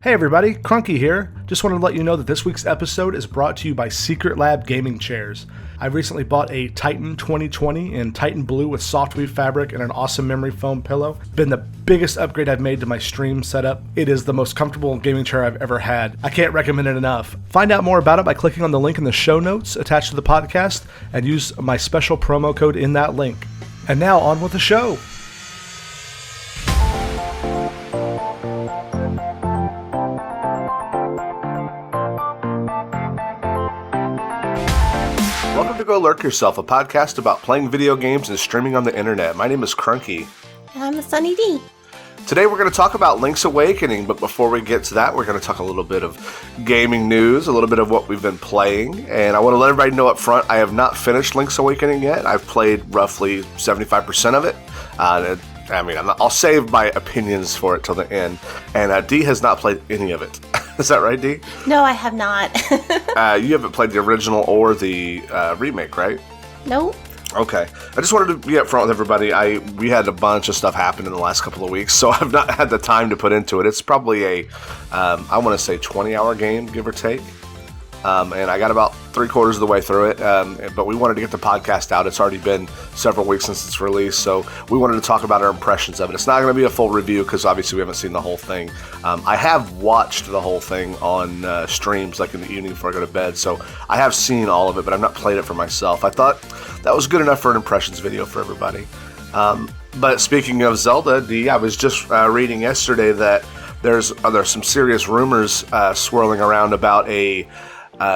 Hey everybody, Crunky here. Just wanted to let you know that this week's episode is brought to you by Secret Lab Gaming Chairs. I recently bought a Titan 2020 in Titan Blue with soft weave fabric and an awesome memory foam pillow. Been the biggest upgrade I've made to my stream setup. It is the most comfortable gaming chair I've ever had. I can't recommend it enough. Find out more about it by clicking on the link in the show notes attached to the podcast and use my special promo code in that link. And now on with the show. Welcome to Go Lurk Yourself, a podcast about playing video games and streaming on the internet. My name is Crunky. And I'm Sunny D. Today we're going to talk about Link's Awakening, but before we get to that, we're going to talk a little bit of gaming news, a little bit of what we've been playing, and I want to let everybody know up front, I have not finished Link's Awakening yet. I've played roughly 75% of it. I'll save my opinions for it till the end, and Dee has not played any of it. Is that right, Dee? No, I have not. You haven't played the original or the remake, right? Nope. Okay. I just wanted to be up front with everybody. We had a bunch of stuff happen in the last couple of weeks, so I've not had the time to put into it. It's probably I want to say 20-hour game, give or take. And I got about 3/4 of the way through it, but we wanted to get the podcast out. It's already been several weeks since it's released, so we wanted to talk about our impressions of it. It's not going to be a full review because obviously we haven't seen the whole thing. I have watched the whole thing on streams, like in the evening before I go to bed, so I have seen all of it, but I've not played it for myself. I thought that was good enough for an impressions video for everybody. But speaking of Zelda, Dee, I was just reading yesterday that there's some serious rumors swirling around about a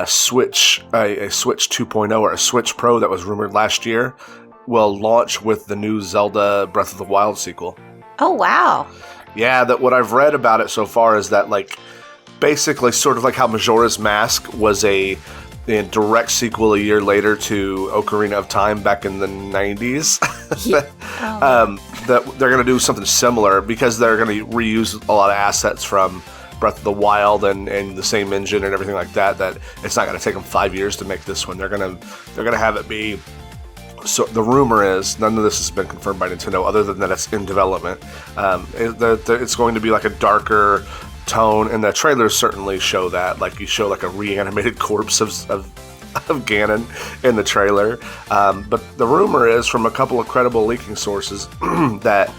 Switch 2.0 or a Switch Pro that was rumored last year will launch with the new Zelda Breath of the Wild sequel. Oh, wow. Yeah, that what I've read about it so far is that, like, basically sort of like how Majora's Mask was a direct sequel a year later to Ocarina of Time back in the 90s. That they're going to do something similar because they're going to reuse a lot of assets from Breath of the Wild and the same engine and everything like that. That it's not going to take them 5 years to make this one. They're gonna have it be. So the rumor is, none of this has been confirmed by Nintendo, other than that it's in development. It's going to be like a darker tone, and the trailers certainly show that. Like you show like a reanimated corpse of Ganon in the trailer. But the rumor is from a couple of credible leaking sources that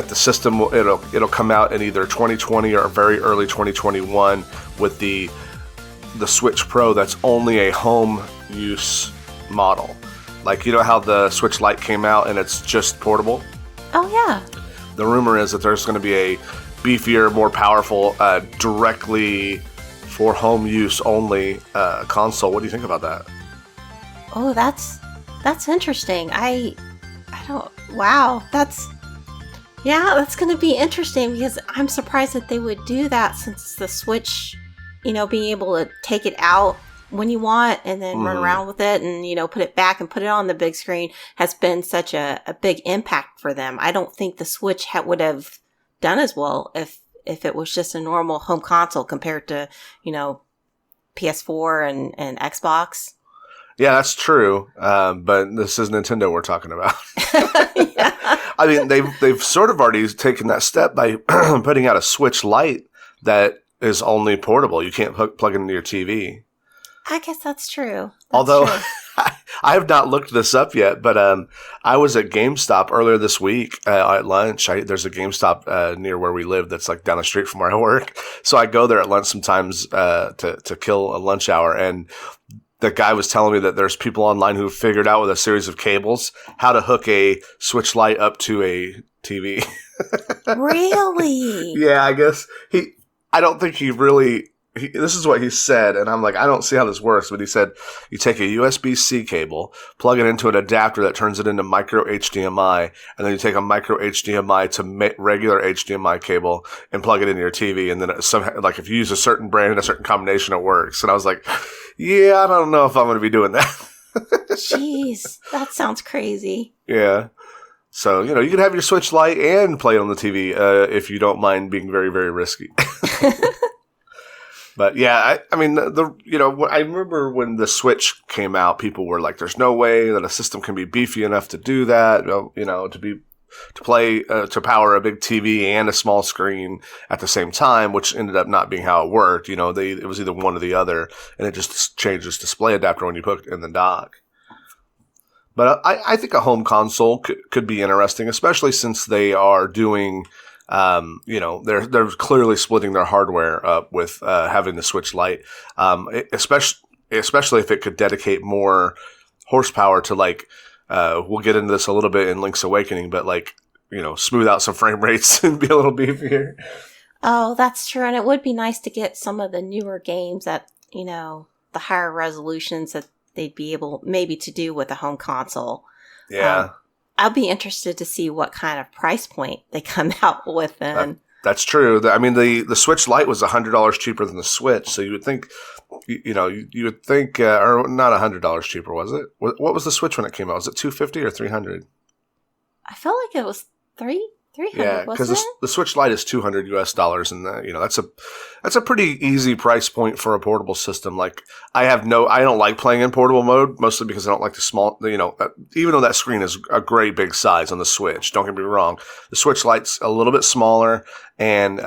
the system it'll come out in either 2020 or very early 2021 with the Switch Pro that's only a home use model. Like, you know how the Switch Lite came out and it's just portable? Oh, yeah. The rumor is that there's going to be a beefier, more powerful, directly for home use only console. What do you think about that? Oh, that's interesting. Wow, that's going to be interesting because I'm surprised that they would do that since the Switch, being able to take it out when you want and then run around with it and, put it back and put it on the big screen has been such a big impact for them. I don't think the Switch would have done as well if it was just a normal home console compared to, PS4 and Xbox. Yeah, that's true. But this is Nintendo we're talking about. Yeah. I mean, they've sort of already taken that step by putting out a Switch Lite that is only portable. You can't plug it into your TV. I guess that's true. Although I have not looked this up yet, but I was at GameStop earlier this week at lunch. There's a GameStop near where we live that's like down the street from where I work. So I go there at lunch sometimes to kill a lunch hour, and the guy was telling me that there's people online who figured out with a series of cables how to hook a Switch Lite up to a TV. Really? Yeah, I guess I don't think he really. This is what he said, and I'm like, I don't see how this works, but he said you take a USB-C cable, plug it into an adapter that turns it into micro HDMI, and then you take a micro HDMI to regular HDMI cable and plug it into your TV, and then like if you use a certain brand and a certain combination, it works. And I was like, yeah, I don't know if I'm going to be doing that. Jeez, that sounds crazy. Yeah. So, you can have your Switch Lite and play it on the TV if you don't mind being very, very risky. But yeah, I mean, I remember when the Switch came out, people were like, "There's no way that a system can be beefy enough to do that." To be play to power a big TV and a small screen at the same time, which ended up not being how it worked. You know, it was either one or the other, and it just changed its display adapter when you put it in the dock. But I think a home console could be interesting, especially since they are doing, you know, they're clearly splitting their hardware up with having the Switch Lite, especially if it could dedicate more horsepower to like, we'll get into this a little bit in Link's Awakening, but like, you know, smooth out some frame rates and be a little beefier. Oh, that's true. And it would be nice to get some of the newer games at, you know, the higher resolutions that they'd be able maybe to do with a home console. Yeah. I'll be interested to see what kind of price point they come out with then. That's true. I mean, the Switch Lite was $100 cheaper than the Switch, so you would think, you would think, or not $100 cheaper, was it? What was the Switch when it came out? Was it $250 or $300? I felt like it was $300. Yeah, because wasn't the Switch Lite is $200 US, and that's a pretty easy price point for a portable system. Like I don't like playing in portable mode, mostly because I don't like the small. You know, even though that screen is a great big size on the Switch, don't get me wrong, the Switch Lite's a little bit smaller, and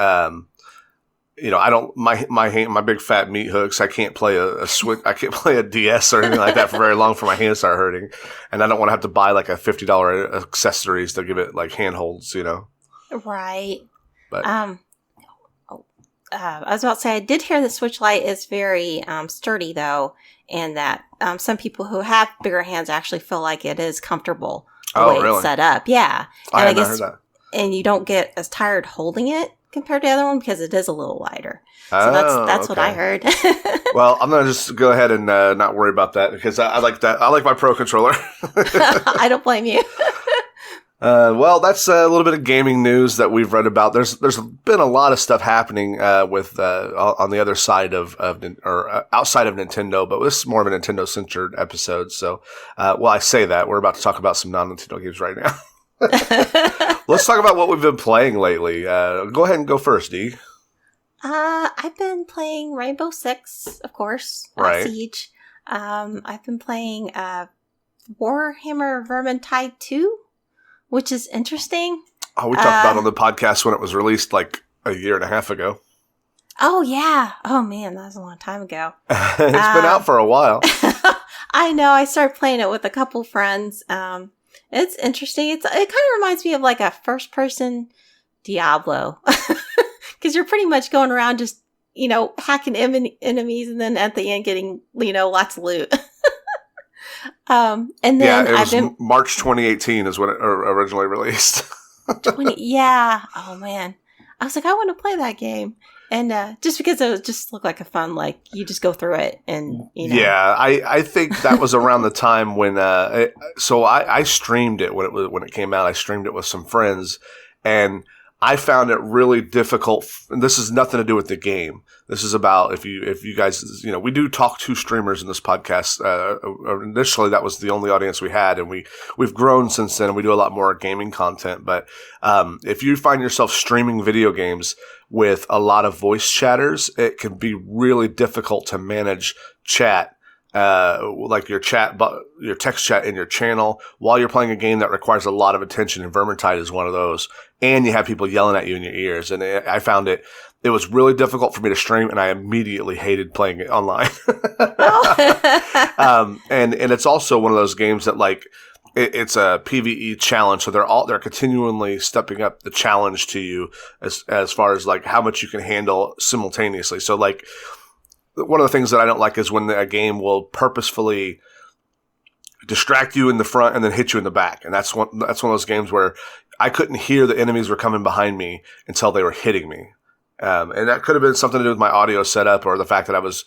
you know, I don't my big fat meat hooks. I can't play a Switch. I can't play a DS or anything like that for very long for my hands start hurting, and I don't want to have to buy like a $50 accessories to give it like handholds. You know, right? But I was about to say I did hear the Switch Lite is very sturdy though, and that some people who have bigger hands actually feel like it is comfortable the way really? It's set up. Yeah, I and have not heard that. And you don't get as tired holding it compared to the other one because it is a little lighter. So that's what I heard. Well, I'm gonna just go ahead and not worry about that because I like that. I like my Pro controller. I don't blame you. Well, that's a little bit of gaming news that we've read about. There's been a lot of stuff happening with on the other side of outside of Nintendo, but this is more of a Nintendo centered episode. So, well, I say that we're about to talk about some non-Nintendo games right now. Let's talk about what we've been playing lately. Go ahead and go first, Dee. I've been playing Rainbow Six, of course, right. Siege. I've been playing Warhammer Vermintide 2, which is interesting. Oh, we talked about it on the podcast when it was released like a year and a half ago. Oh, yeah. Oh, man, that was a long time ago. It's been out for a while. I know. I started playing it with a couple friends. It's interesting. It kind of reminds me of like a first-person Diablo. Because you're pretty much going around just, you know, hacking enemies and then at the end getting, you know, lots of loot. And then yeah, it was March 2018 is when it originally released. 20, yeah. Oh, man. I was like, I want to play that game. And just because it just looked like a fun, like, you just go through it and, you know. Yeah, I think that was around the time when, so I streamed it when it came out. I streamed it with some friends, and I found it really difficult. And this has nothing to do with the game. This is about if you guys, you know, we do talk to streamers in this podcast. Initially, that was the only audience we had, and we've grown since then. And we do a lot more gaming content. But if you find yourself streaming video games with a lot of voice chatters, it can be really difficult to manage chat. Like your text chat in your channel while you're playing a game that requires a lot of attention, and Vermintide is one of those. And you have people yelling at you in your ears, and I found it was really difficult for me to stream, and I immediately hated playing it online. And it's also one of those games that like it's a PvE challenge, so they're continually stepping up the challenge to you as far as like how much you can handle simultaneously. So like, one of the things that I don't like is when a game will purposefully distract you in the front and then hit you in the back. And that's one of those games where I couldn't hear the enemies were coming behind me until they were hitting me. And that could have been something to do with my audio setup or the fact that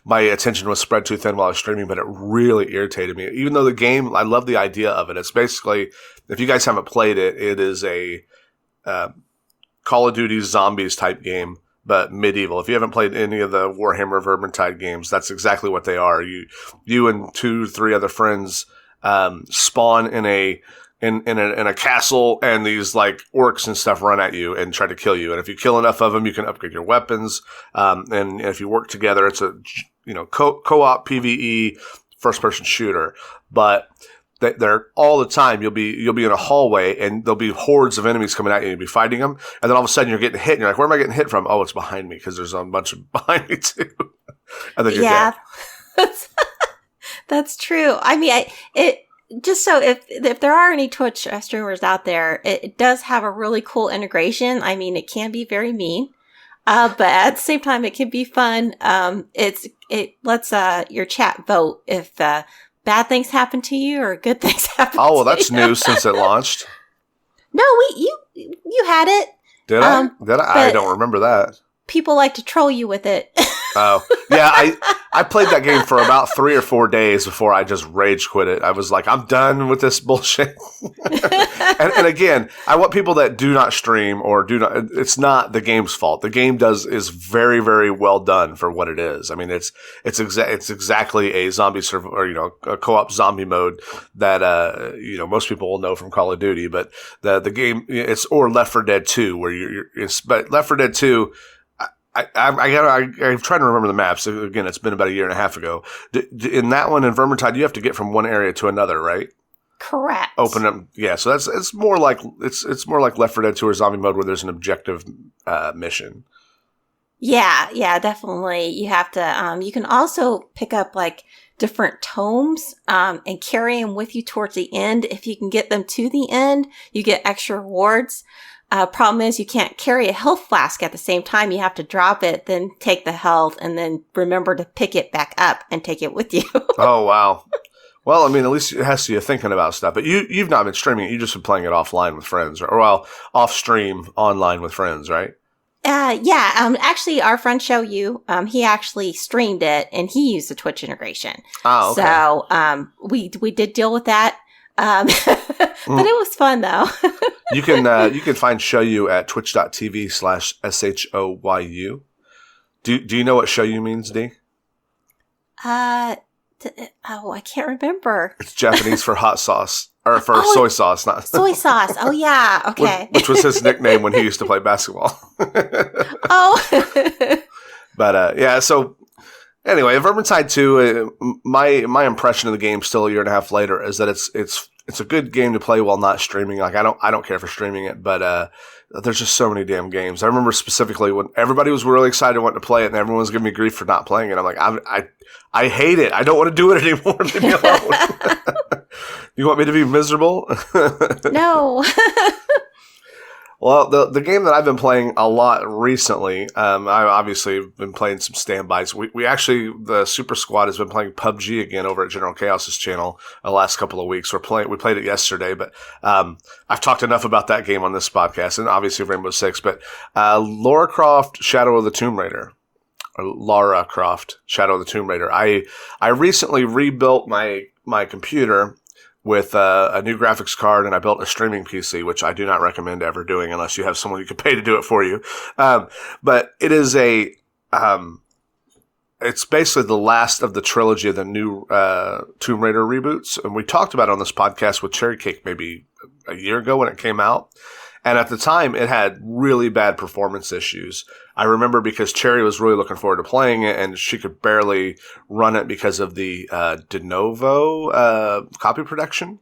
my attention was spread too thin while I was streaming, but it really irritated me. Even though the game, I love the idea of it. It's basically, if you guys haven't played it, it is a Call of Duty Zombies type game, but medieval. If you haven't played any of the Warhammer Vermintide games, that's exactly what they are. You and 2-3 other friends spawn in a castle, and these like orcs and stuff run at you and try to kill you. And if you kill enough of them, you can upgrade your weapons. And if you work together, it's a co-op PvE first person shooter. But they're all the time. You'll be in a hallway and there'll be hordes of enemies coming at you. You'll be fighting them, and then all of a sudden you're getting hit, and you're like, "Where am I getting hit from?" Oh, it's behind me because there's a bunch of behind me too. And then you're dead. That's true. I mean, just so if there are any Twitch streamers out there, it does have a really cool integration. I mean, it can be very mean, but at the same time, it can be fun. It lets your chat vote if bad things happen to you or good things happen. Oh, well, that's new since it launched. No, you had it. Did I? I don't remember that. People like to troll you with it. Oh, yeah. I played that game for about 3 or 4 days before I just rage quit it. I was like, I'm done with this bullshit. and again, I want people that do not stream or do not. It's not the game's fault. The game is very, very well done for what it is. I mean, it's exactly a zombie or a co-op zombie mode that most people will know from Call of Duty. But the game or Left 4 Dead 2 where but Left 4 Dead 2. I'm trying to remember the maps. Again, it's been about a year and a half ago. In that one, in Vermintide, you have to get from one area to another, right? Correct. Open up, yeah. So it's more like Left 4 Dead 2 or zombie mode where there's an objective mission. Yeah, definitely. You have to. You can also pick up like different tomes and carry them with you towards the end. If you can get them to the end, you get extra rewards. Problem is you can't carry a health flask at the same time. You have to drop it, then take the health, and then remember to pick it back up and take it with you. Oh, wow. Well, I mean, at least it has you thinking about stuff. But you've not been streaming it. You've just been playing it offline with friends. Off stream online with friends, right? Yeah. Actually, our friend Show You, he actually streamed it, and he used the Twitch integration. Oh, okay. So we did deal with that. But it was fun though. You can find Show You at twitch.tv/SHOYU. Do you know what Show You means, D? I can't remember. It's Japanese for hot sauce. Or for soy sauce, not soy sauce. Oh yeah, okay. Which was his nickname when he used to play basketball. Oh. But yeah, so anyway, Vermintide 2, my impression of the game still a year and a half later is that it's a good game to play while not streaming. Like I don't care for streaming it, but there's just so many damn games. I remember specifically when everybody was really excited wanting to play it, and everyone was giving me grief for not playing it. I'm like, I hate it. I don't want to do it anymore. Leave me alone. You want me to be miserable? No. Well, the game that I've been playing a lot recently, I obviously have been playing some standbys. We actually, the Super Squad has been playing PUBG again over at General Chaos's channel the last couple of weeks. We played it yesterday, but I've talked enough about that game on this podcast, and obviously Rainbow Six. But Lara Croft, Shadow of the Tomb Raider. Lara Croft, Shadow of the Tomb Raider. I recently rebuilt my computer with a new graphics card, and I built a streaming PC, which I do not recommend ever doing unless you have someone you can pay to do it for you. But it is it's basically the last of the trilogy of the new Tomb Raider reboots. And we talked about it on this podcast with Cherry Cake maybe a year ago when it came out. And at the time, it had really bad performance issues. I remember because Cherry was really looking forward to playing it, and she could barely run it because of the de novo copy protection.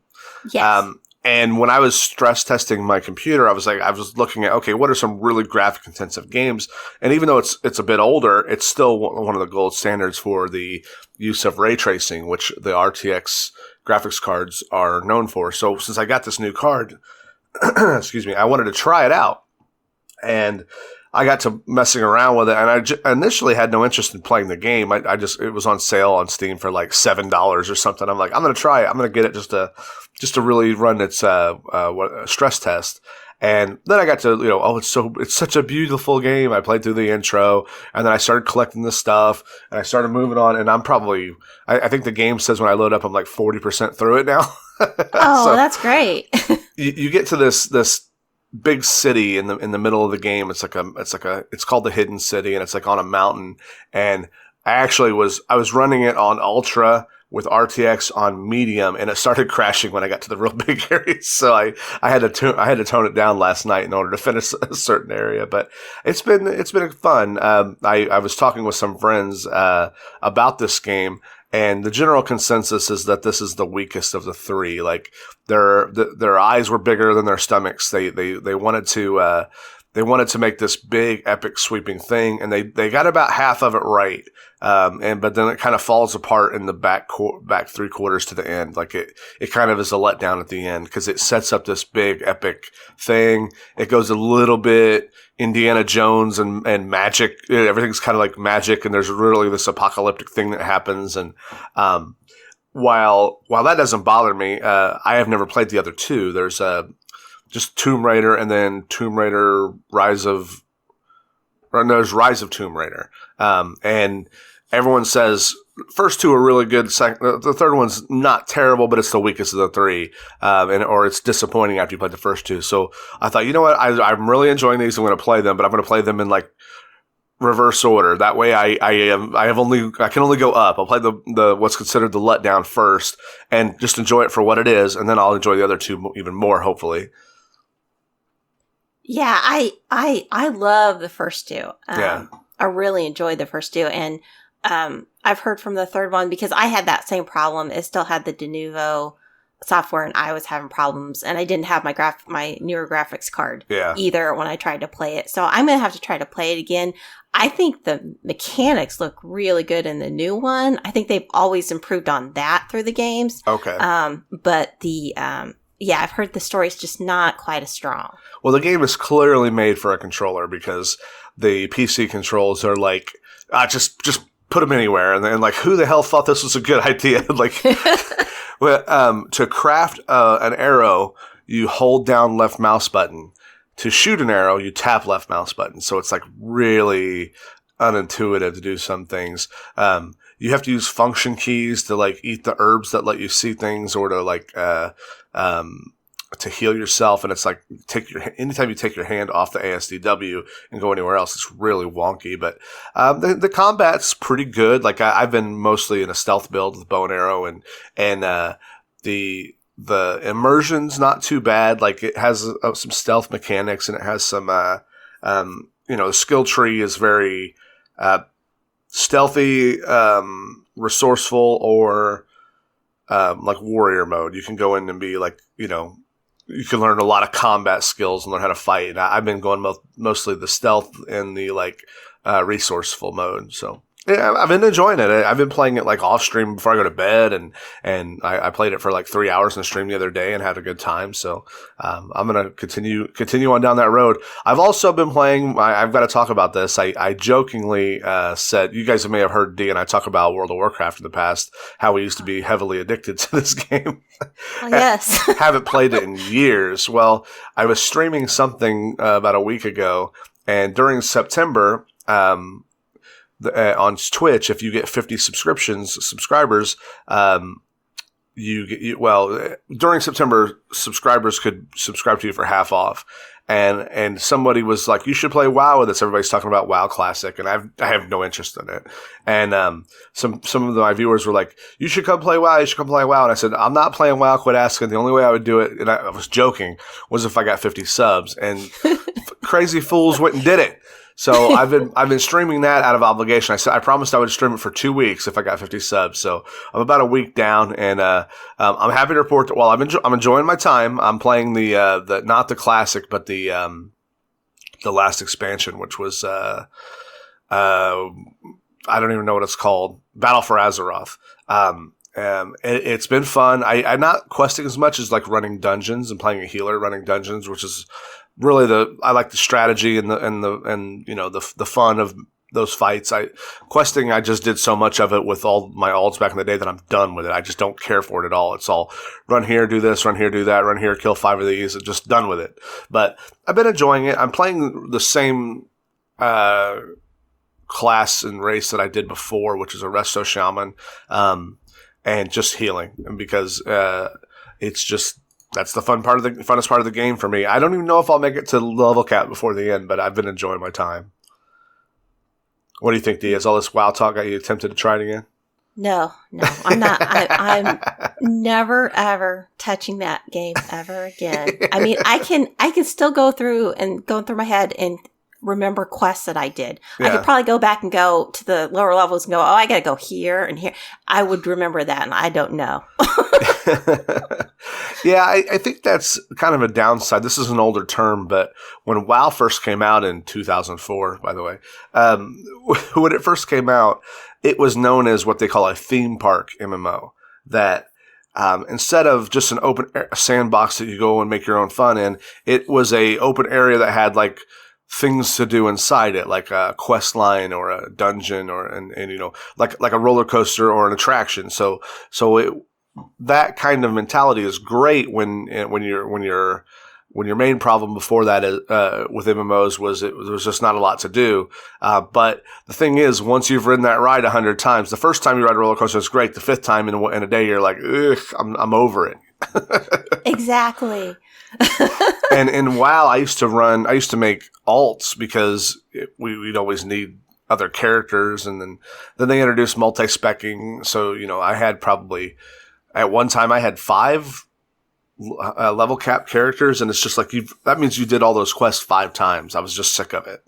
Yes. And when I was stress testing my computer, I was looking at, okay, what are some really graphic intensive games? And even though it's a bit older, it's still one of the gold standards for the use of ray tracing, which the RTX graphics cards are known for. So since I got this new card, excuse me, I wanted to try it out, and I got to messing around with it, and I initially had no interest in playing the game. It was on sale on Steam for like $7 or something. I'm like, I'm going to try it. I'm going to get it just to really run its stress test. And then I got to, it's such a beautiful game. I played through the intro, and then I started collecting the stuff, and I started moving on, and I'm probably, I think the game says when I load up, I'm like 40% through it now. Oh, so that's great. you get to this big city in the middle of the game. It's called the Hidden City, and it's like on a mountain. And I was running it on Ultra with RTX on medium, and it started crashing when I got to the real big areas. So I had to tone it down last night in order to finish a certain area. But it's been fun. I was talking with some friends about this game, And the general consensus is that this is the weakest of the three. Like their eyes were bigger than their stomachs. They wanted to make this big epic sweeping thing, and they got about half of it right. But then it kind of falls apart in the back 3 quarters to the end. Like it kind of is a letdown at the end because it sets up this big epic thing. It goes a little bit Indiana Jones and magic. Everything's kind of like magic, and there's really this apocalyptic thing that happens. And while that doesn't bother me, I have never played the other two. There's just Tomb Raider and then Tomb Raider Rise of Tomb Raider. And everyone says first two are really good. The third one's not terrible, but it's the weakest of the three. Or it's disappointing after you played the first two. So I thought, you know what? I'm really enjoying these. I'm going to play them, but I'm going to play them in like reverse order. That way I can only go up. I'll play the what's considered the letdown first and just enjoy it for what it is. And then I'll enjoy the other two even more, hopefully. Yeah, I love the first two. Yeah. I really enjoyed the first two, and I've heard from the third one because I had that same problem. It still had the Denuvo software, and I was having problems, and I didn't have my newer graphics card either when I tried to play it. So I'm gonna have to try to play it again. I think the mechanics look really good in the new one. I think they've always improved on that through the games. Okay. But the I've heard the story's just not quite as strong. Well, the game is clearly made for a controller because the PC controls are like, just put them anywhere. And then like, who the hell thought this was a good idea? Like, to craft an arrow, you hold down left mouse button. To shoot an arrow, you tap left mouse button. So it's like really unintuitive to do some things. You have to use function keys to like eat the herbs that let you see things, or to like, to heal yourself. And it's like, anytime you take your hand off the ASDW and go anywhere else, it's really wonky. But the combat's pretty good. Like I've been mostly in a stealth build with bow and arrow, and the immersion's not too bad. Like it has some stealth mechanics, and it has some the skill tree is very stealthy, resourceful, or like warrior mode. You can go in and be like, you can learn a lot of combat skills and learn how to fight. I've been going mostly the stealth and the like resourceful mode. So yeah, I've been enjoying it. I've been playing it like off stream before I go to bed, and I played it for like 3 hours in the stream the other day and had a good time. So I'm gonna continue on down that road. I've also been playing. I've got to talk about this. I jokingly said, you guys may have heard D and I talk about World of Warcraft in the past, how we used to be heavily addicted to this game. Oh, yes. Haven't played it in years. Well, I was streaming something about a week ago, and during September, on Twitch, if you get 50 subscribers, during September, subscribers could subscribe to you for half off. And somebody was like, you should play WoW with us. Everybody's talking about WoW Classic, and I have no interest in it. And some of my viewers were like, you should come play WoW. You should come play WoW. And I said, I'm not playing WoW. Quit asking. The only way I would do it, and I was joking, was if I got 50 subs. And crazy fools went and did it. So I've been streaming that out of obligation. I promised I would stream it for 2 weeks if I got 50 subs. So I'm about a week down, and I'm happy to report that while I'm enjoying my time, I'm playing the not the classic, but the last expansion, which was I don't even know what it's called, Battle for Azeroth. It's been fun. I'm not questing as much as like running dungeons and playing a healer running dungeons, which is really I like the strategy and the fun of those fights. Questing, I just did so much of it with all my alts back in the day that I'm done with it. I just don't care for it at all. It's all run here, do this, run here, do that, run here, kill 5 of these, and just done with it. But I've been enjoying it. I'm playing the same class and race that I did before, which is a Resto Shaman, and just healing, and because it's just, that's the funnest part of the game for me. I don't even know if I'll make it to level cap before the end, but I've been enjoying my time. What do you think, Dee? Has all this WoW talk got you tempted to try it again? No, I'm not. I'm never ever touching that game ever again. I mean, I can still go through my head and remember quests that I did. I Yeah. could probably go back and go to the lower levels and go, oh, I got to go here and here. I would remember that, and I don't know. Yeah, I think that's kind of a downside. This is an older term, but when WoW first came out in 2004, by the way, when it first came out, it was known as what they call a theme park MMO. That instead of just an open sandbox that you go and make your own fun in, it was a open area that had like things to do inside it, like a quest line or a dungeon or and you know like a roller coaster or an attraction. So that kind of mentality is great when your main problem before that is, with MMOs was there was just not a lot to do. But the thing is, once you've ridden that ride 100 times, the first time you ride a roller coaster is great. The fifth time in a day, you're like, ugh, I'm over it. Exactly. And in WoW, I used to make alts because we'd always need other characters, and then they introduced multi-specking. So I had probably at one time I had 5 level cap characters, and it's just like that means you did all those quests 5 times. I was just sick of it.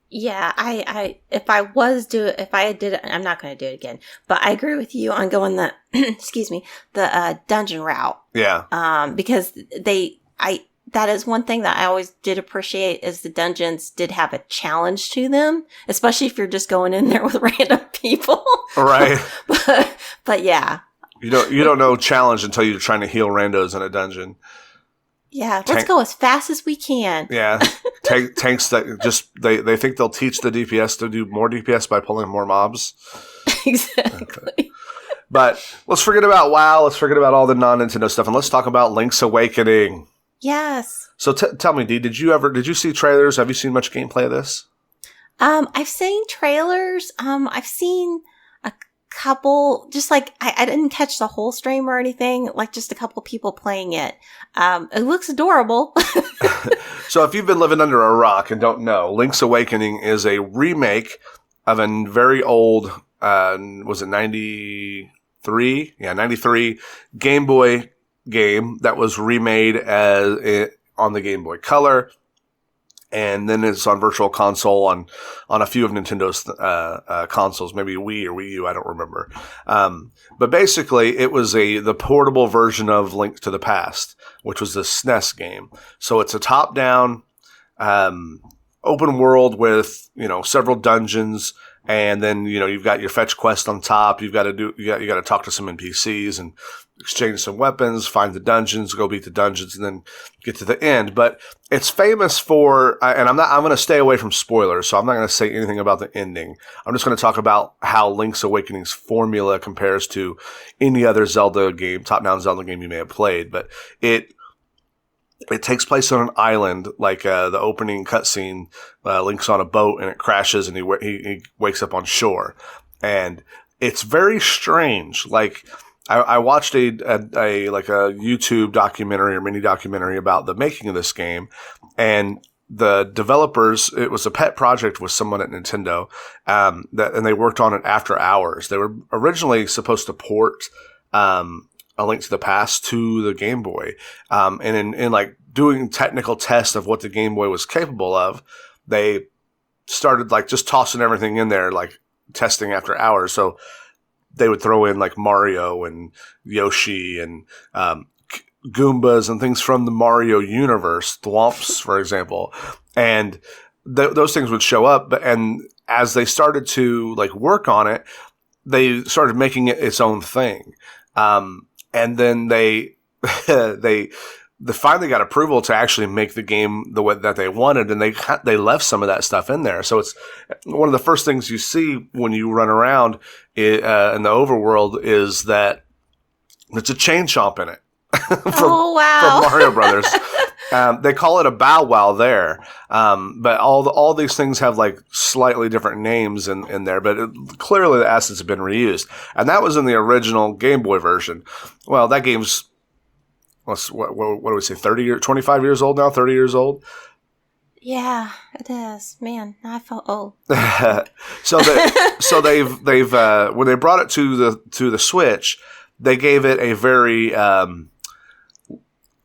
Yeah, if I did it, I'm not going to do it again. But I agree with you on going the excuse me, the dungeon route. Yeah. Because that is one thing that I always did appreciate is the dungeons did have a challenge to them, especially if you're just going in there with random people. Right. But yeah. You don't know challenge until you're trying to heal randos in a dungeon. Yeah, let's go as fast as we can. Yeah, tanks that just they think they'll teach the DPS to do more DPS by pulling more mobs. Exactly. Okay. But let's forget about WoW. Let's forget about all the non-Nintendo stuff, and let's talk about Link's Awakening. Yes. So tell me, Dee, did you see trailers? Have you seen much gameplay of this? I've seen trailers. I've seen a couple, just like I didn't catch the whole stream or anything, like just a couple people playing it. It looks adorable. So if you've been living under a rock and don't know, Link's Awakening is a remake of a very old, was it 93? Yeah, 93 Game Boy game that was remade on the Game Boy Color. And then it's on Virtual Console on a few of Nintendo's consoles, maybe Wii or Wii U, I don't remember. But basically, it was the portable version of Link to the Past, which was the SNES game. So it's a top-down open world with several dungeons, and then you've got your fetch quest on top. You got to talk to some NPCs and exchange some weapons, find the dungeons, go beat the dungeons, and then get to the end. But it's famous for, and I'm going to stay away from spoilers, so I'm not going to say anything about the ending. I'm just going to talk about how Link's Awakening's formula compares to any other Zelda game, top-down Zelda game you may have played. But it takes place on an island, like the opening cutscene. Link's on a boat and it crashes, and he wakes up on shore, and it's very strange. Like I watched a YouTube documentary or mini documentary about the making of this game, and the developers, it was a pet project with someone at Nintendo, and they worked on it after hours. They were originally supposed to port A Link to the Past to the Game Boy, and in like doing technical tests of what the Game Boy was capable of, they started like just tossing everything in there, like testing after hours. So they would throw in like Mario and Yoshi and Goombas and things from the Mario universe, Thwomps, for example, and those things would show up. And as they started to like work on it, they started making it its own thing. And then they finally got approval to actually make the game the way that they wanted, and they left some of that stuff in there. So it's one of the first things you see when you run around in the overworld is that there's a chain chomp in it. Oh wow! From Mario Brothers. They call it a Bow Wow there, but all these things have like slightly different names in there. But clearly the assets have been reused, and that was in the original Game Boy version. Well, that game's what do we say? 25 years old now. 30 years old. Yeah, it is. Man, now I felt old. So they've when they brought it to the Switch, they gave it a very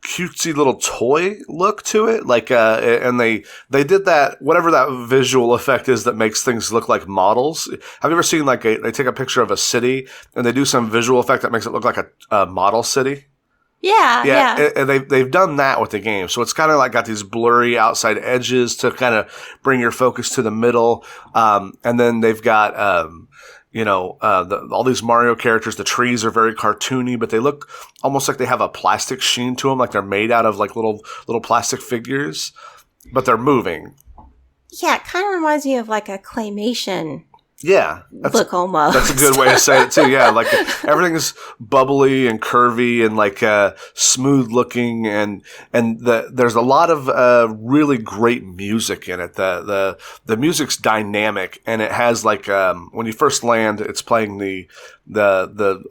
cutesy little toy look to it, like and they did that, whatever that visual effect is that makes things look like models. Have you ever seen like they take a picture of a city and they do some visual effect that makes it look like a model city? Yeah. And they've done that with the game, so it's kind of like got these blurry outside edges to kind of bring your focus to the middle, and then they've got all these Mario characters. The trees are very cartoony, but they look almost like they have a plastic sheen to them, like they're made out of like little plastic figures, but they're moving. Yeah, it kind of reminds me of like a claymation. Yeah, look almost. That's a good way to say it too. Yeah, like everything's bubbly and curvy and like smooth looking, and there's a lot of really great music in it. The music's dynamic, and it has like when you first land, it's playing the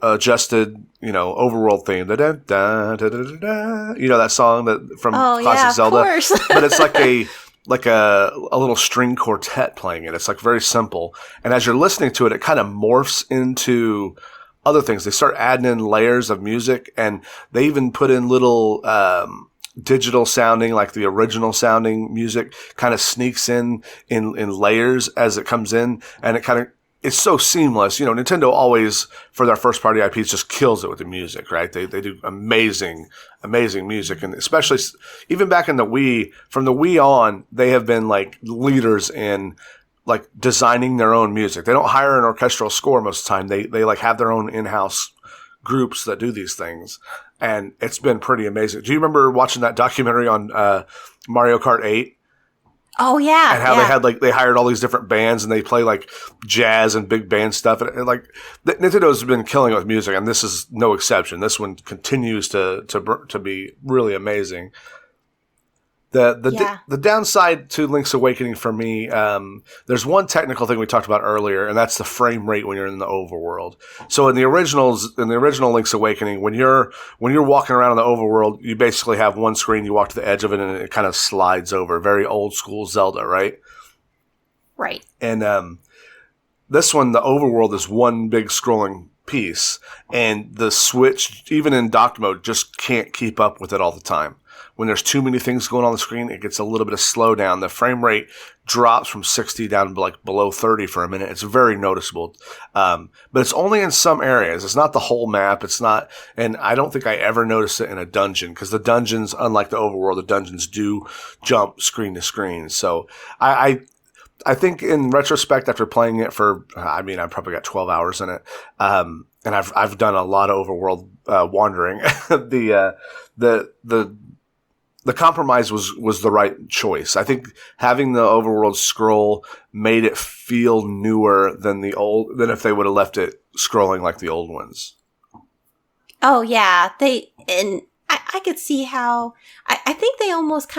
adjusted overworld theme. Da, da, da, da, da, da, that song that from Classic Zelda. Of course. But it's like a little string quartet playing it. It's like very simple. And as you're listening to it, it kind of morphs into other things. They start adding in layers of music, and they even put in little digital sounding, like the original sounding music kind of sneaks in layers as it comes in, and it's so seamless. Nintendo always, for their first party IPs, just kills it with the music, right? They do amazing music. And especially even back in the Wii, from the Wii on, they have been like leaders in like designing their own music. They don't hire an orchestral score most of the time. They like have their own in-house groups that do these things. And it's been pretty amazing. Do you remember watching that documentary on Mario Kart 8? Oh yeah, and how they hired all these different bands and they play like jazz and big band stuff, and like Nintendo's been killing it with music, and this is no exception. This one continues to be really amazing. The downside to Link's Awakening for me, there's one technical thing we talked about earlier, and that's the frame rate when you're in the overworld. So in the original Link's Awakening, when you're walking around in the overworld, you basically have one screen, you walk to the edge of it, and it kind of slides over. Very old school Zelda, right? Right. And this one, the overworld is one big scrolling piece, and the Switch, even in docked mode, just can't keep up with it all the time. When there's too many things going on the screen, it gets a little bit of slowdown. The frame rate drops from 60 down to like below 30 for a minute. It's very noticeable. But it's only in some areas. It's not the whole map. It's not, and I don't think I ever noticed it in a dungeon, because the dungeons, unlike the overworld, the dungeons do jump screen to screen. So I think in retrospect, after playing it for, I've probably got 12 hours in it. And I've done a lot of overworld wandering. The compromise was the right choice. I think having the overworld scroll made it feel newer than if they would have left it scrolling like the old ones. Oh yeah, I could see how. I think they almost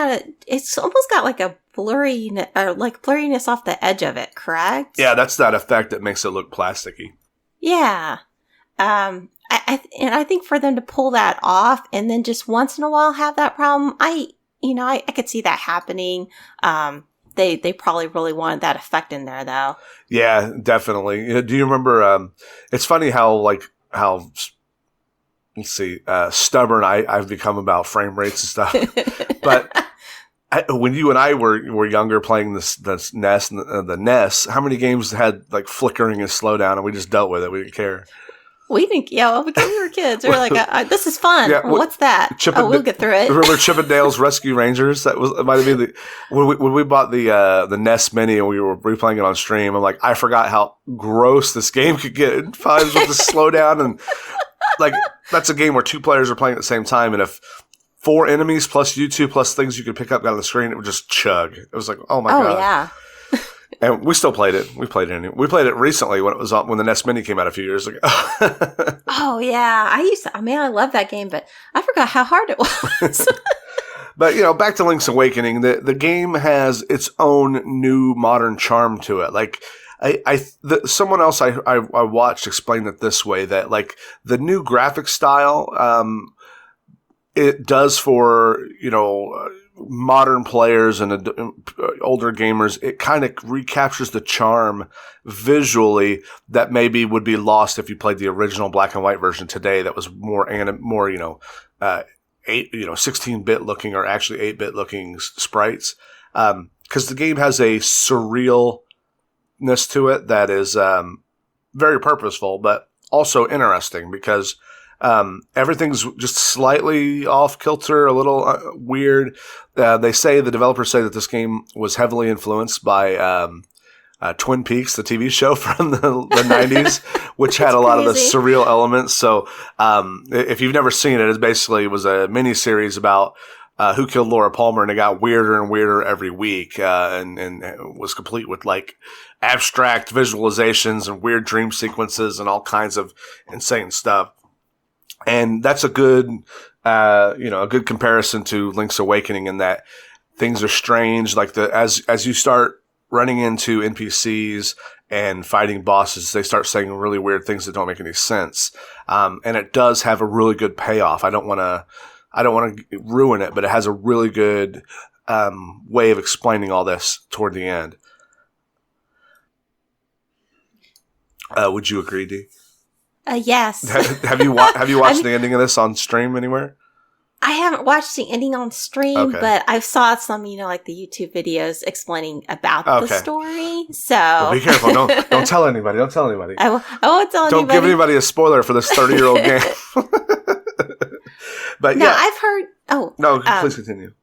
it's almost got like a blurriness off the edge of it. Correct? Yeah, that's that effect that makes it look plasticky. Yeah. I think for them to pull that off and then just once in a while have that problem, I could see that happening. They probably really wanted that effect in there, though. Yeah, definitely. Do you remember? It's funny how stubborn I've become about frame rates and stuff. But when you and I were younger playing the NES, how many games had like flickering and slowdown, and we just dealt with it. We didn't care. We think, because we were kids. We were like, this is fun. Yeah, what's that? We'll get through it. Remember Chip 'n Dale's Rescue Rangers? It might have been when we bought the NES Mini and we were replaying it on stream. I'm like, I forgot how gross this game could get in fives with the slowdown, and like that's a game where two players are playing at the same time, and if 4 enemies plus you two plus things you could pick up out of the screen, it would just chug. It was like, oh my god. Oh yeah. And we still played it. We played it recently when the NES Mini came out a few years ago. Oh yeah, I love that game, but I forgot how hard it was. But back to Link's Awakening, the game has its own new modern charm to it. Like someone else I watched explained it this way, that like the new graphic style, it does for modern players and older gamers, it kind of recaptures the charm visually that maybe would be lost if you played the original black and white version today. That was more 16-bit looking or actually 8-bit looking sprites. Because the game has a surrealness to it that is very purposeful, but also interesting because everything's just slightly off kilter, a little weird. The developers say that this game was heavily influenced by Twin Peaks, the TV show from the 90s, which had a lot of the surreal elements. So if you've never seen it, it was a mini series about Who Killed Laura Palmer, and it got weirder and weirder every week, and was complete with like abstract visualizations and weird dream sequences and all kinds of insane stuff. And that's a good comparison to Link's Awakening in that things are strange. Like as you start running into NPCs and fighting bosses, they start saying really weird things that don't make any sense. And it does have a really good payoff. I don't want to ruin it, but it has a really good way of explaining all this toward the end. Would you agree, Dee? Yes. Have you watched the ending of this on stream anywhere? I haven't watched the ending on stream, but I've saw some, like the YouTube videos explaining about the story. So well, be careful! Don't tell anybody. Don't tell anybody. I won't tell anybody. Don't give anybody a spoiler for this 30-year-old game. But no, I've heard. Oh no! Please continue.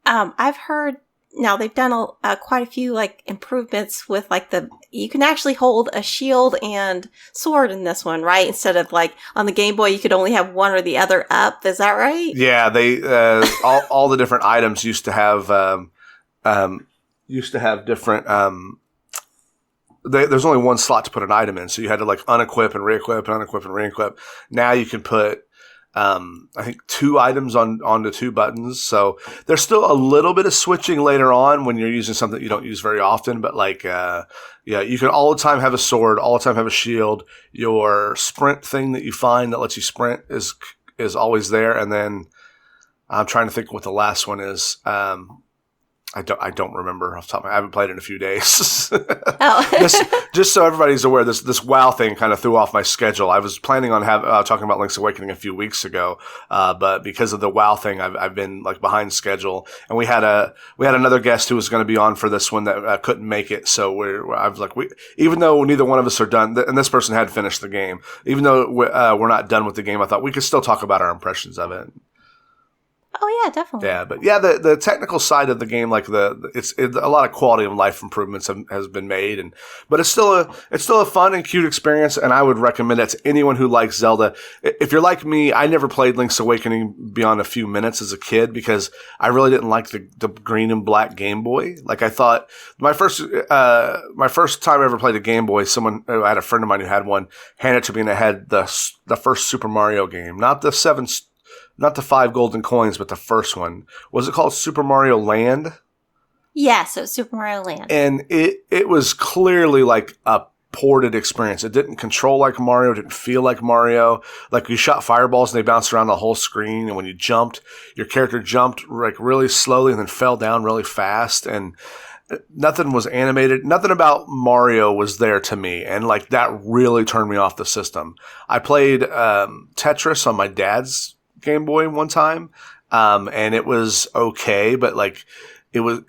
I've heard. Now they've done quite a few like improvements with like you can actually hold a shield and sword in this one, right? Instead of like on the Game Boy, you could only have one or the other up. Is that right? Yeah, they all the different items used to have different. There's only one slot to put an item in, so you had to like unequip and reequip and unequip and reequip. Now you can put I think 2 items onto 2 buttons. So there's still a little bit of switching later on when you're using something you don't use very often. But like, you can all the time have a sword, all the time have a shield. Your sprint thing that you find that lets you sprint is always there. And then I'm trying to think what the last one is. I don't remember off the top of my head. I haven't played in a few days. Just so everybody's aware, this WoW thing kind of threw off my schedule. I was planning on talking about Link's Awakening a few weeks ago, but because of the WoW thing, I've been like behind schedule. And we had another guest who was going to be on for this one that couldn't make it. So I was like, even though neither one of us are done, and this person had finished the game, even though we're not done with the game, I thought we could still talk about our impressions of it. Oh yeah, definitely. Yeah, but yeah, the technical side of the game, like it's a lot of quality of life improvements has been made, but it's still a fun and cute experience, and I would recommend it to anyone who likes Zelda. If you're like me, I never played Link's Awakening beyond a few minutes as a kid because I really didn't like the green and black Game Boy. Like I thought my first time I ever played a Game Boy, I had a friend of mine who had one, handed it to me, and I had the first Super Mario game, not the 5 golden coins, but the first one. Was it called Super Mario Land? Yeah, so Super Mario Land. And it was clearly like a ported experience. It didn't control like Mario. It didn't feel like Mario. Like you shot fireballs and they bounced around the whole screen. And when you jumped, your character jumped like really slowly and then fell down really fast. And nothing was animated. Nothing about Mario was there to me. And like that really turned me off the system. I played Tetris on my dad's Game Boy one time, and it was okay, but like it was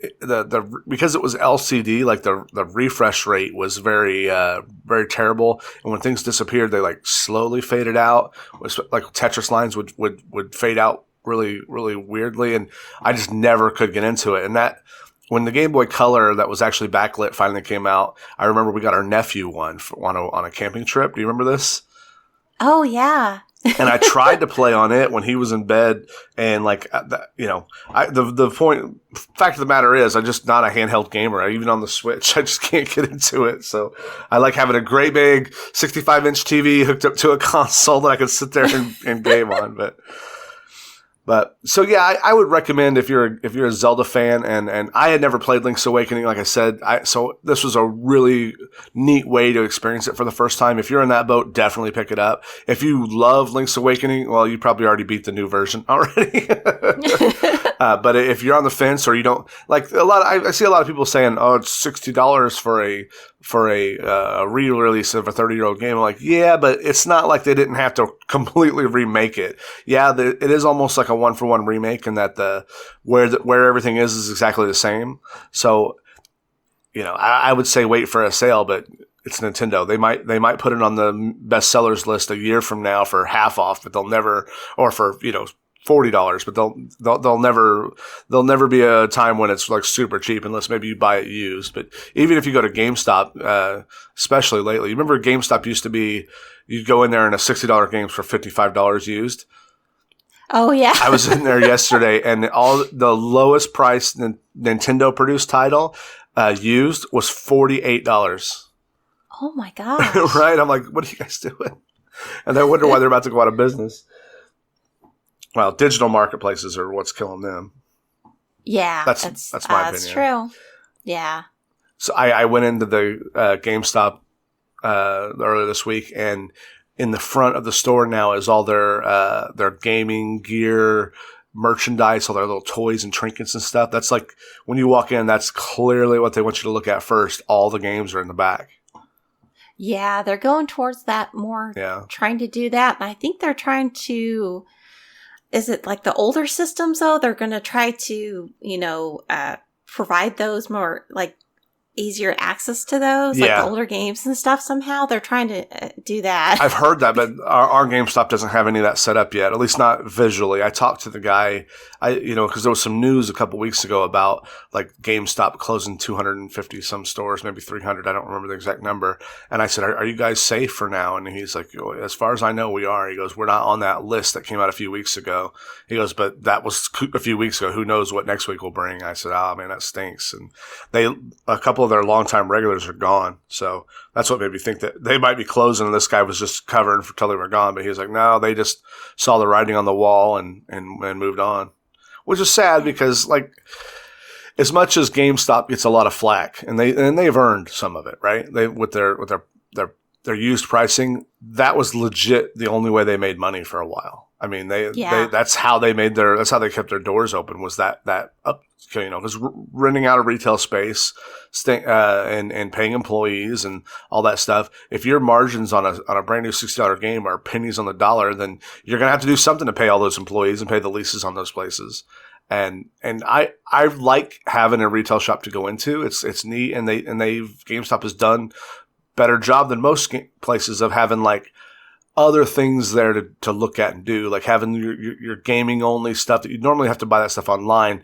because it was LCD, like the refresh rate was very very terrible, and when things disappeared, they like slowly faded out. Like Tetris lines would fade out really really weirdly, and I just never could get into it. And that when the Game Boy Color that was actually backlit finally came out, I remember we got our nephew one on a camping trip. Do you remember this? Oh yeah. And I tried to play on it when he was in bed, and like, the fact of the matter is, I'm just not a handheld gamer. Even on the Switch, I just can't get into it. So I like having a great big 65-inch TV hooked up to a console that I could sit there and game on. But so yeah, I would recommend if you're a Zelda fan, and I had never played Link's Awakening, like I said, so this was a really neat way to experience it for the first time. If you're in that boat, definitely pick it up. If you love Link's Awakening, well, you probably already beat the new version already. But if you're on the fence or you don't like I see a lot of people saying, "Oh, it's $60 for a for a re-release of a 30-year-old game. I'm like, yeah, but it's not like they didn't have to completely remake it. Yeah, it is almost like a one-for-one remake in that where everything is exactly the same. So, I would say wait for a sale, but it's Nintendo. They might put it on the bestsellers list a year from now for half off, but they'll never, or for $40, but they'll never be a time when it's like super cheap unless maybe you buy it used. But even if you go to GameStop, especially lately, you remember GameStop used to be, you'd go in there and a $60 game for $55 used. Oh yeah. I was in there yesterday and all the lowest priced Nintendo produced title used was $48. Oh my gosh. Right? I'm like, what are you guys doing? And I wonder why they're about to go out of business. Well, digital marketplaces are what's killing them. Yeah, that's my opinion. That's true. Yeah. So I went into the GameStop earlier this week, and in the front of the store now is all their gaming gear, merchandise, all their little toys and trinkets and stuff. That's like when you walk in, that's clearly what they want you to look at first. All the games are in the back. Yeah, they're going towards that more. Yeah. Trying to do that, and I think they're trying to. Is it like the older systems though? They're going to try to, provide those more like easier access to those, like the older games and stuff. Somehow they're trying to do that. I've heard that, but our GameStop doesn't have any of that set up yet, at least not visually. I talked to the guy, because there was some news a couple weeks ago about like GameStop closing 250 some stores, maybe 300. I don't remember the exact number. And I said, are you guys safe for now? And he's like, as far as I know, we are. He goes, we're not on that list that came out a few weeks ago. He goes, but that was a few weeks ago. Who knows what next week will bring? I said, oh man, that stinks. And a couple of their longtime regulars are gone. So that's what made me think that they might be closing and this guy was just covering until they were gone. But he was like, no, they just saw the writing on the wall and moved on, which is sad because like as much as GameStop gets a lot of flack and they've earned some of it, right? They with their used pricing, that was legit the only way they made money for a while. I mean, that's how they kept their doors open was that up, because renting out a retail space, and paying employees and all that stuff. If your margins on a brand new $60 game are pennies on the dollar, then you're going to have to do something to pay all those employees and pay the leases on those places. And I like having a retail shop to go into. It's neat. And GameStop has done better job than most places of having like other things there to look at and do, like having your gaming only stuff that you normally have to buy that stuff online.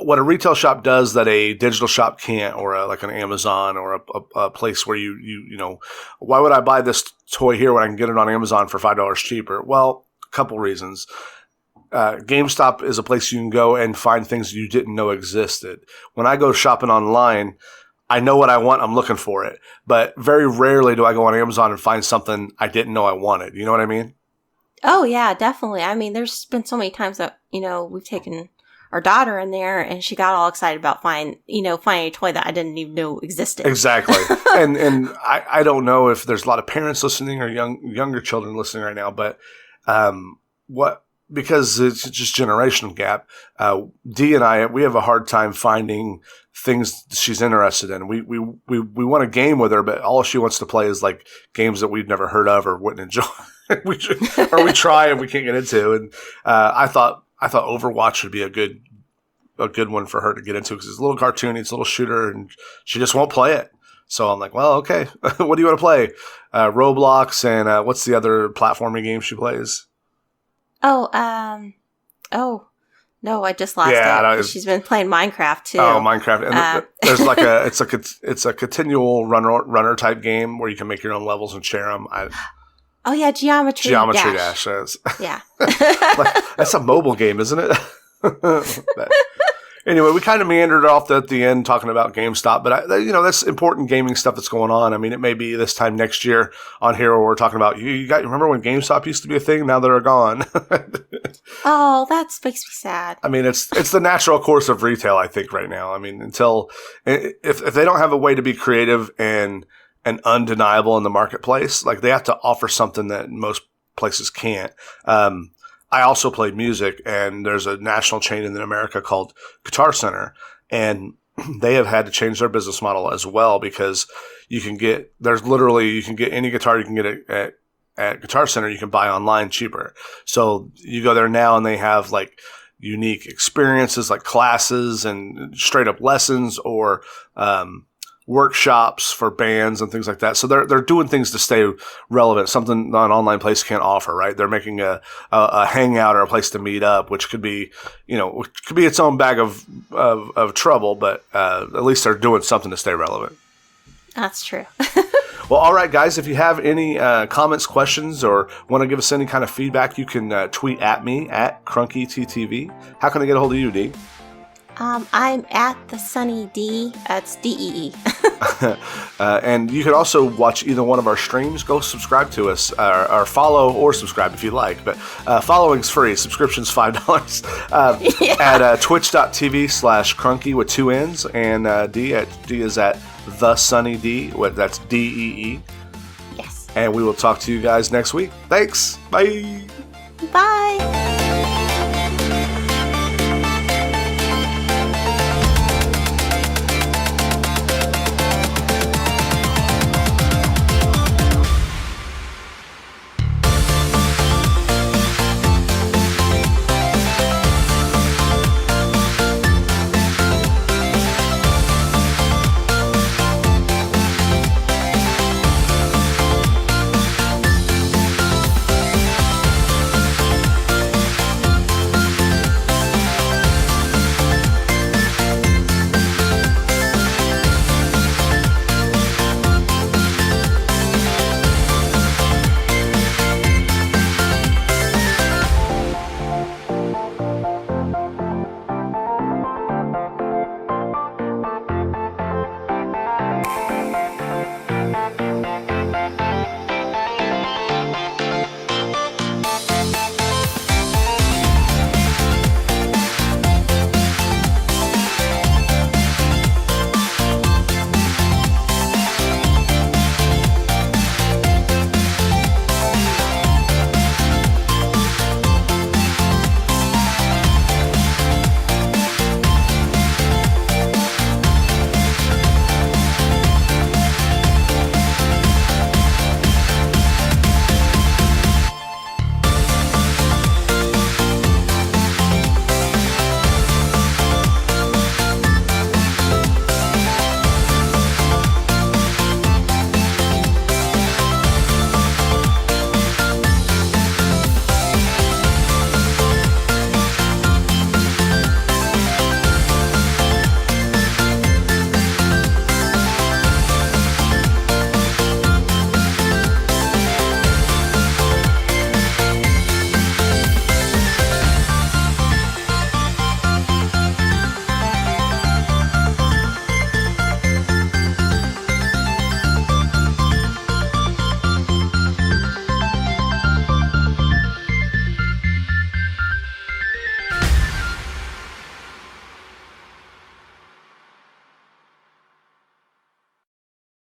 What a retail shop does that a digital shop can't, or like an Amazon or a place where you why would I buy this toy here when I can get it on Amazon for $5 cheaper? Well, a couple reasons. GameStop is a place you can go and find things you didn't know existed. When I go shopping online, I know what I want. I'm looking for it. But very rarely do I go on Amazon and find something I didn't know I wanted. You know what I mean? Oh, yeah, definitely. I mean, there's been so many times that, we've taken our daughter in there and she got all excited about finding a toy that I didn't even know existed. Exactly. and I don't know if there's a lot of parents listening or younger children listening right now, but because it's just generational gap, Dee and I, we have a hard time finding things she's interested in. We want to game with her, but all she wants to play is like games that we've never heard of or wouldn't enjoy. we try and we can't get into. And I thought Overwatch would be a good one for her to get into because it's a little cartoony, it's a little shooter, and she just won't play it. So I'm like, well, okay, what do you want to play? Roblox and what's the other platforming game she plays? No, I just lost it. She's been playing Minecraft too. Oh, Minecraft. And there's like it's a continual runner type game where you can make your own levels and share them. Geometry Dash. Yeah. That's a mobile game, isn't it? But anyway, we kind of meandered off at the end talking about GameStop, but that's important gaming stuff that's going on. I mean, it may be this time next year on here where we're talking about you remember when GameStop used to be a thing? Now they're gone. Oh, that makes me sad. I mean, it's the natural course of retail, I think, right now. I mean, until if they don't have a way to be creative and undeniable in the marketplace, like they have to offer something that most places can't. I also play music, and there's a national chain in America called Guitar Center, and they have had to change their business model as well, because you can get any guitar you can get at Guitar Center, you can buy online cheaper. So you go there now and they have like unique experiences like classes and straight up lessons, or workshops for bands and things like that. So they're doing things to stay relevant, something an online place can't offer, right? They're making a hangout or a place to meet up, which could be, could be its own bag of trouble, but at least they're doing something to stay relevant. That's true. Well, all right, guys, if you have any comments, questions, or want to give us any kind of feedback, you can tweet at me at CrunkyTTV. How can I get a hold of you, Dee? I'm at the Sunny D. That's DEE. And you can also watch either one of our streams. Go subscribe to us, or follow or subscribe if you like. But following's free. Subscription's $5 at twitch.tv/Crunky with 2 N's. And D is at the Sunny D. That's DEE. Yes. And we will talk to you guys next week. Thanks. Bye. Bye.